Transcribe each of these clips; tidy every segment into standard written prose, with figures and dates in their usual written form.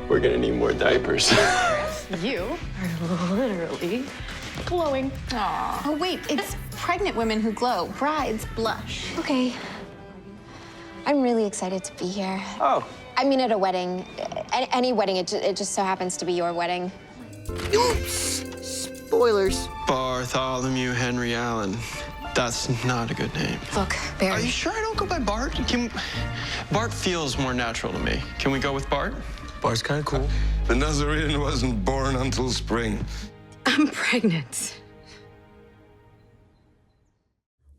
We're gonna need more diapers. You are literally glowing. Aw. Oh, wait, it's pregnant women who glow. Brides blush. Okay. I'm really excited to be here. Oh. I mean, at a wedding. Any wedding, it just so happens to be your wedding. Oops! Spoilers. Bartholomew Henry Allen. That's not a good name. Look, Are Barry. you sure I don't go by Bart? Bart feels more natural to me. Can we go with Bart? Bart's kind of cool. The Nazarene wasn't born until spring. I'm pregnant.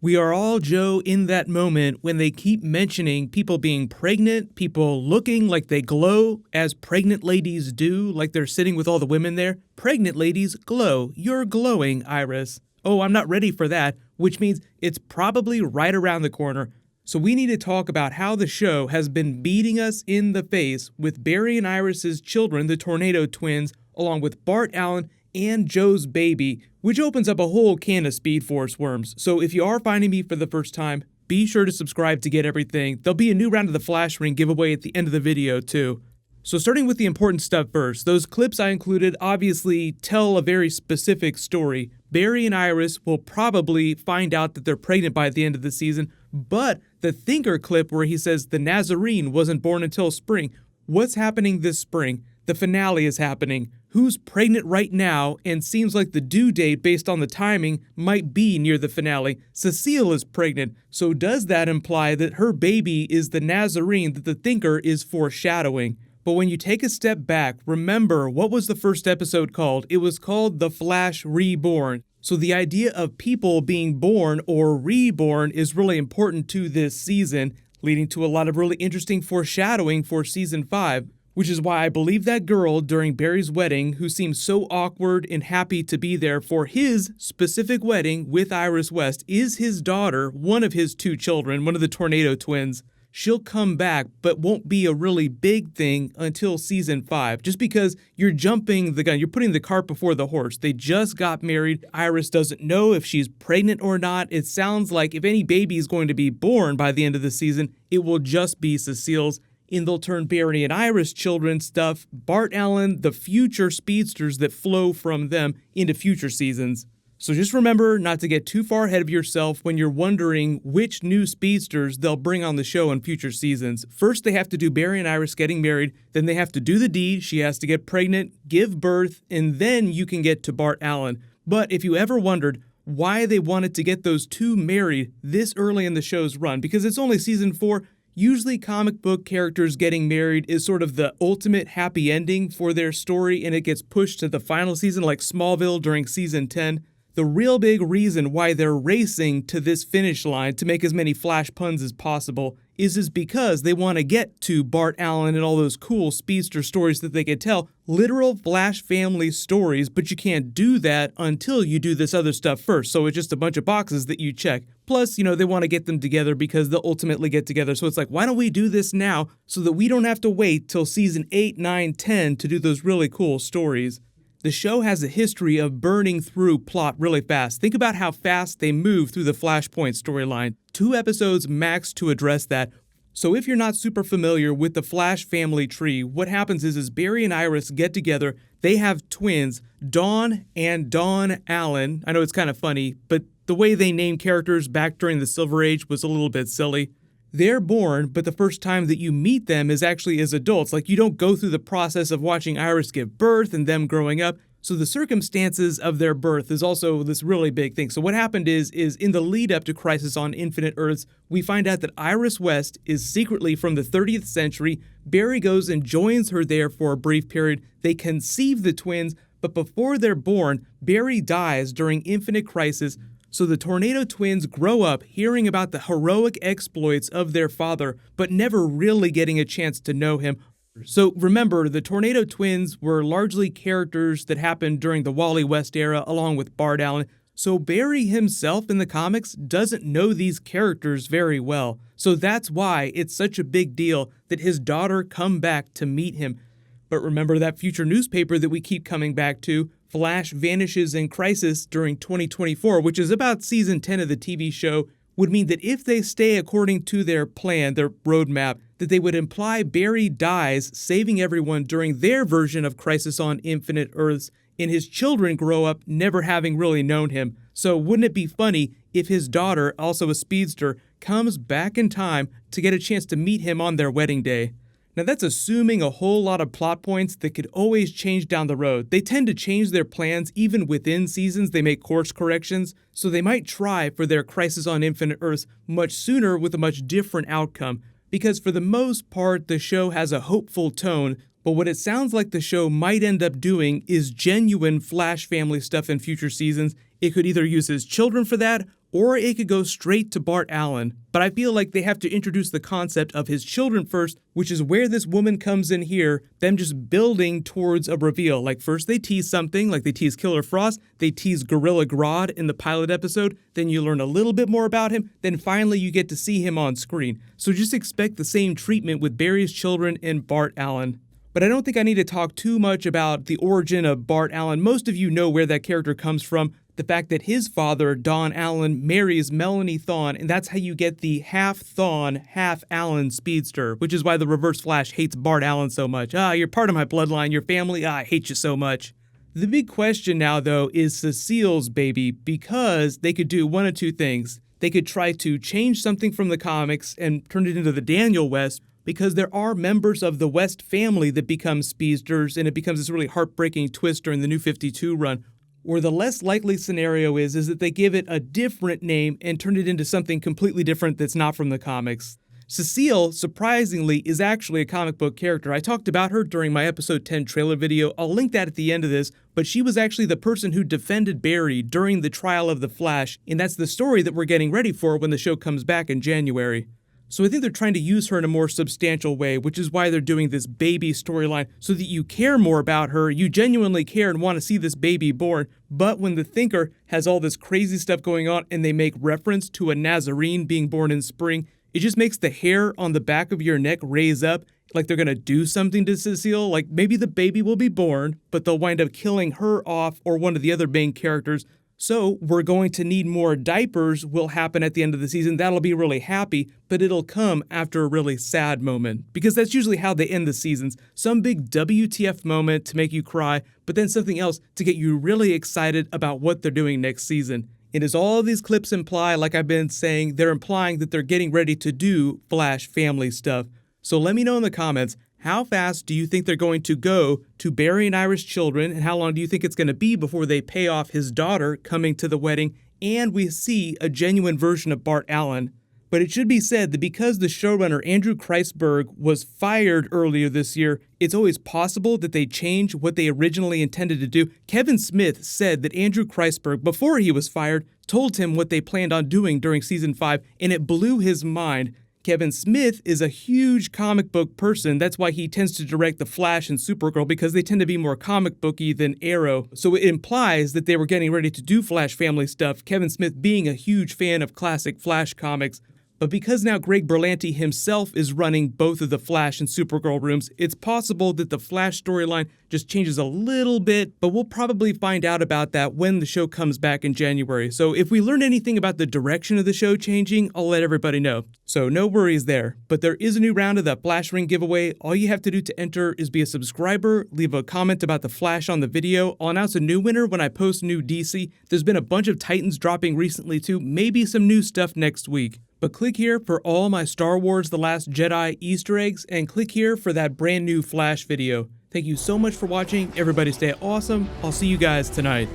We are all, Joe, in that moment when they keep mentioning people being pregnant, people looking like they glow, as pregnant ladies do, like they're sitting with all the women there. Pregnant ladies glow. You're glowing, Iris. Oh, I'm not ready for that, which means it's probably right around the corner. So we need to talk about how the show has been beating us in the face with Barry and Iris's children, the Tornado Twins, along with Bart Allen and Joe's baby, which opens up a whole can of Speed Force worms. So if you are finding me for the first time, be sure to subscribe to get everything. There'll be a new round of the Flash Ring giveaway at the end of the video too. So starting with the important stuff first, those clips I included obviously tell a very specific story. Barry and Iris will probably find out that they're pregnant by the end of the season, but the Thinker clip where he says the Nazarene wasn't born until spring, what's happening this spring? The finale is happening. Who's pregnant right now and seems like the due date based on the timing might be near the finale? Cecile is pregnant, so does that imply that her baby is the Nazarene that the Thinker is foreshadowing? But when you take a step back, remember what was the first episode called? It was called The Flash Reborn. So the idea of people being born or reborn is really important to this season, leading to a lot of really interesting foreshadowing for season 5. Which is why I believe that girl during Barry's wedding, who seems so awkward and happy to be there for his specific wedding with Iris West, is his daughter, one of his 2 children, one of the Tornado Twins. She'll come back, but won't be a really big thing until season 5, just because you're jumping the gun. You're putting the cart before the horse. They just got married. Iris doesn't know if she's pregnant or not. It sounds like if any baby is going to be born by the end of the season, it will just be Cecile's. And they'll turn Barry and Iris children's stuff, Bart Allen, the future speedsters that flow from them into future seasons. So just remember not to get too far ahead of yourself when you're wondering which new speedsters they'll bring on the show in future seasons. First, they have to do Barry and Iris getting married, then they have to do the deed, she has to get pregnant, give birth, and then you can get to Bart Allen. But if you ever wondered why they wanted to get those 2 married this early in the show's run, because it's only season 4, usually comic book characters getting married is sort of the ultimate happy ending for their story, and it gets pushed to the final season like Smallville during season 10. The real big reason why they're racing to this finish line to make as many Flash puns as possible is because they want to get to Bart Allen and all those cool speedster stories that they could tell, literal Flash family stories, but you can't do that until you do this other stuff first. So it's just a bunch of boxes that you check. Plus, they want to get them together because they'll ultimately get together. So it's like, why don't we do this now so that we don't have to wait till season 8, 9, 10 to do those really cool stories? The show has a history of burning through plot really fast. Think about how fast they move through the Flashpoint storyline. 2 episodes max to address that. So if you're not super familiar with the Flash family tree, what happens is Barry and Iris get together. They have twins, Dawn and Dawn Allen. I know it's kind of funny, but the way they named characters back during the Silver Age was a little bit silly. They're born, but the first time that you meet them is actually as adults. Like, you don't go through the process of watching Iris give birth and them growing up. So the circumstances of their birth is also this really big thing. So what happened is in the lead up to Crisis on Infinite Earths, we find out that Iris West is secretly from the 30th century. Barry goes and joins her there for a brief period. They conceive the twins, but before they're born, Barry dies during Infinite Crisis. So the Tornado Twins grow up hearing about the heroic exploits of their father, but never really getting a chance to know him. So remember, the Tornado Twins were largely characters that happened during the Wally West era, along with Bart Allen. So Barry himself in the comics doesn't know these characters very well. So that's why it's such a big deal that his daughter come back to meet him. But remember that future newspaper that we keep coming back to, Flash vanishes in Crisis during 2024, which is about season 10 of the TV show, would mean that if they stay according to their plan, their roadmap, that they would imply Barry dies saving everyone during their version of Crisis on Infinite Earths, and his children grow up never having really known him. So wouldn't it be funny if his daughter, also a speedster, comes back in time to get a chance to meet him on their wedding day? Now that's assuming a whole lot of plot points that could always change down the road. They tend to change their plans even within seasons. They make course corrections, so they might try for their Crisis on Infinite Earths much sooner with a much different outcome. Because for the most part, the show has a hopeful tone, but what it sounds like the show might end up doing is genuine Flash family stuff in future seasons. It could either use his children for that, or it could go straight to Bart Allen. But I feel like they have to introduce the concept of his children first, which is where this woman comes in here, them just building towards a reveal. Like first they tease something, like they tease Killer Frost, they tease Gorilla Grodd in the pilot episode, then you learn a little bit more about him, then finally you get to see him on screen. So just expect the same treatment with Barry's children and Bart Allen. But I don't think I need to talk too much about the origin of Bart Allen. Most of you know where that character comes from. The fact that his father, Don Allen, marries Melanie Thawne, and that's how you get the half Thawne, half Allen speedster, which is why the Reverse Flash hates Bart Allen so much. You're part of my bloodline, your family, I hate you so much. The big question now, though, is Cecile's baby, because they could do one of two things. They could try to change something from the comics and turn it into the Daniel West, because there are members of the West family that become speedsters, and it becomes this really heartbreaking twist during the New 52 run. Or the less likely scenario is that they give it a different name and turn it into something completely different that's not from the comics. Cecile, surprisingly, is actually a comic book character. I talked about her during my episode 10 trailer video. I'll link that at the end of this, but she was actually the person who defended Barry during the trial of the Flash, and that's the story that we're getting ready for when the show comes back in January. So I think they're trying to use her in a more substantial way, which is why they're doing this baby storyline, so that you care more about her, you genuinely care and want to see this baby born. But when the Thinker has all this crazy stuff going on and they make reference to a Nazarene being born in spring, it just makes the hair on the back of your neck raise up, like they're going to do something to Cecile, like maybe the baby will be born, but they'll wind up killing her off or one of the other main characters. So we're going to need more diapers will happen at the end of the season. That'll be really happy, but it'll come after a really sad moment, because that's usually how they end the seasons. Some big WTF moment to make you cry, but then something else to get you really excited about what they're doing next season. And as all of these clips imply, like I've been saying, they're implying that they're getting ready to do Flash family stuff. So let me know in the comments, how fast do you think they're going to go to Barry and Iris' children, and how long do you think it's going to be before they pay off his daughter coming to the wedding, and we see a genuine version of Bart Allen? But it should be said that because the showrunner Andrew Kreisberg was fired earlier this year, it's always possible that they change what they originally intended to do. Kevin Smith said that Andrew Kreisberg, before he was fired, told him what they planned on doing during season 5, and it blew his mind. Kevin Smith is a huge comic book person. That's why he tends to direct The Flash and Supergirl, because they tend to be more comic booky than Arrow. So it implies that they were getting ready to do Flash family stuff, Kevin Smith being a huge fan of classic Flash comics. But because now Greg Berlanti himself is running both of the Flash and Supergirl rooms, it's possible that the Flash storyline just changes a little bit, but we'll probably find out about that when the show comes back in January. So if we learn anything about the direction of the show changing, I'll let everybody know. So no worries there. But there is a new round of the Flash Ring giveaway. All you have to do to enter is be a subscriber, leave a comment about the Flash on the video. I'll announce a new winner when I post new DC. There's been a bunch of Titans dropping recently too, maybe some new stuff next week. But click here for all my Star Wars The Last Jedi Easter eggs, and click here for that brand new Flash video. Thank you so much for watching. Everybody stay awesome. I'll see you guys tonight.